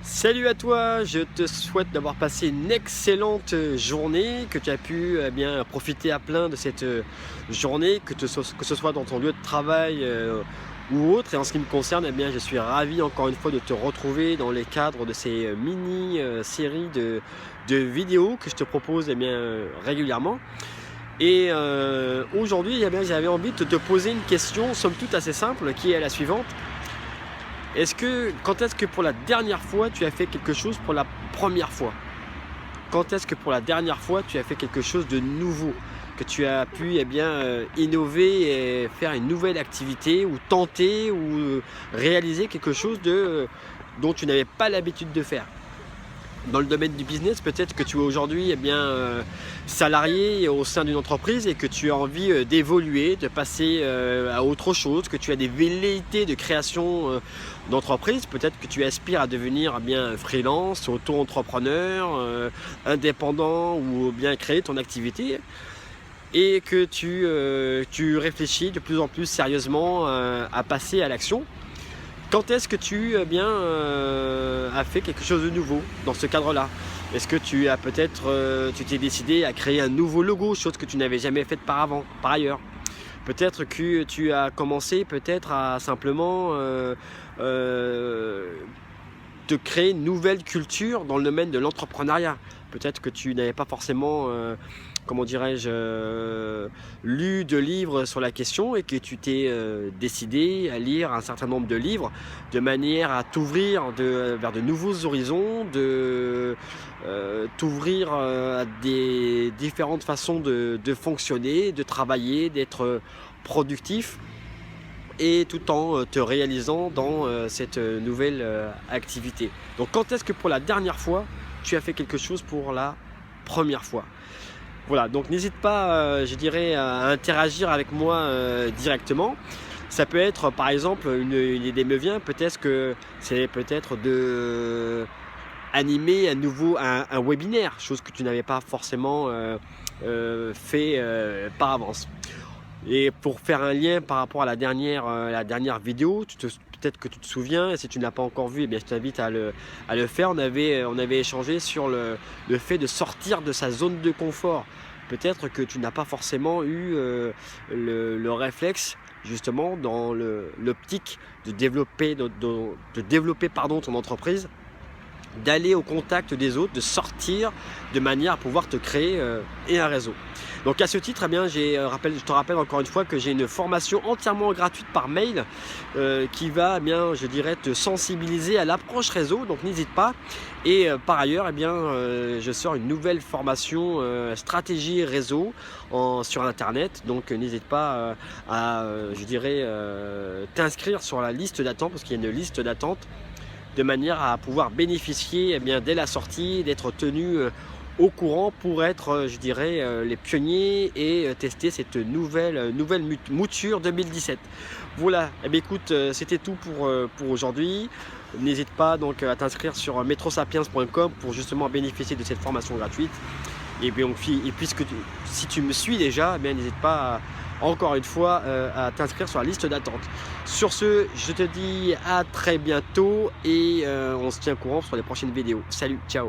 Salut à toi, je te souhaite d'avoir passé une excellente journée, que tu as pu bien profiter à plein de cette journée, que ce soit dans ton lieu de travail ou autre. Et en ce qui me concerne, je suis ravi encore une fois de te retrouver dans les cadres de ces mini-séries de vidéos que je te propose régulièrement. Et aujourd'hui, j'avais envie de te poser une question, somme toute assez simple, qui est la suivante. Quand est-ce que pour la dernière fois tu as fait quelque chose pour la première fois? Quand est-ce que pour la dernière fois tu as fait quelque chose de nouveau? Que tu as pu innover et faire une nouvelle activité ou tenter ou réaliser quelque chose dont tu n'avais pas l'habitude de faire? Dans le domaine du business, peut-être que tu es aujourd'hui salarié au sein d'une entreprise et que tu as envie d'évoluer, de passer à autre chose, que tu as des velléités de création d'entreprise. Peut-être que tu aspires à devenir freelance, auto-entrepreneur, indépendant ou bien créer ton activité et que tu réfléchis de plus en plus sérieusement à passer à l'action. Quand est-ce que tu as fait quelque chose de nouveau dans ce cadre-là? Est-ce que tu as tu t'es décidé à créer un nouveau logo, chose que tu n'avais jamais faite par ailleurs? Peut-être que tu as commencé peut-être à simplement te créer une nouvelle culture dans le domaine de l'entrepreneuriat. Peut-être que tu n'avais pas forcément, lu de livres sur la question et que tu t'es décidé à lire un certain nombre de livres de manière à t'ouvrir vers de nouveaux horizons, t'ouvrir à des différentes façons de fonctionner, de travailler, d'être productif et tout en te réalisant dans cette nouvelle activité. Donc quand est-ce que pour la dernière fois, tu as fait quelque chose pour la première fois? Voilà, donc n'hésite pas, à interagir avec moi directement. Ça peut être par exemple, une idée me vient, peut-être que c'est peut-être de animer un webinaire, chose que tu n'avais pas forcément fait par avance. Et pour faire un lien par rapport à la dernière vidéo, peut-être que tu te souviens, et si tu ne l'as pas encore vu, je t'invite à le faire. On avait échangé sur le fait de sortir de sa zone de confort. Peut-être que tu n'as pas forcément eu le réflexe, justement, dans l'optique de développer ton entreprise, d'aller au contact des autres, de sortir de manière à pouvoir te créer un réseau. Donc à ce titre, je te rappelle encore une fois que j'ai une formation entièrement gratuite par mail qui va te sensibiliser à l'approche réseau, donc n'hésite pas. Et par ailleurs, je sors une nouvelle formation stratégie réseau sur internet, donc n'hésite pas t'inscrire sur la liste d'attente, parce qu'il y a une liste d'attente, de manière à pouvoir bénéficier dès la sortie, d'être tenu au courant pour être les pionniers et tester cette nouvelle mouture 2017. Voilà, écoute, c'était tout pour aujourd'hui. N'hésite pas donc à t'inscrire sur metrosapiens.com pour justement bénéficier de cette formation gratuite. Et puisque si tu me suis déjà, n'hésite pas encore une fois à t'inscrire sur la liste d'attente. Sur ce, je te dis à très bientôt et on se tient au courant sur les prochaines vidéos. Salut, ciao!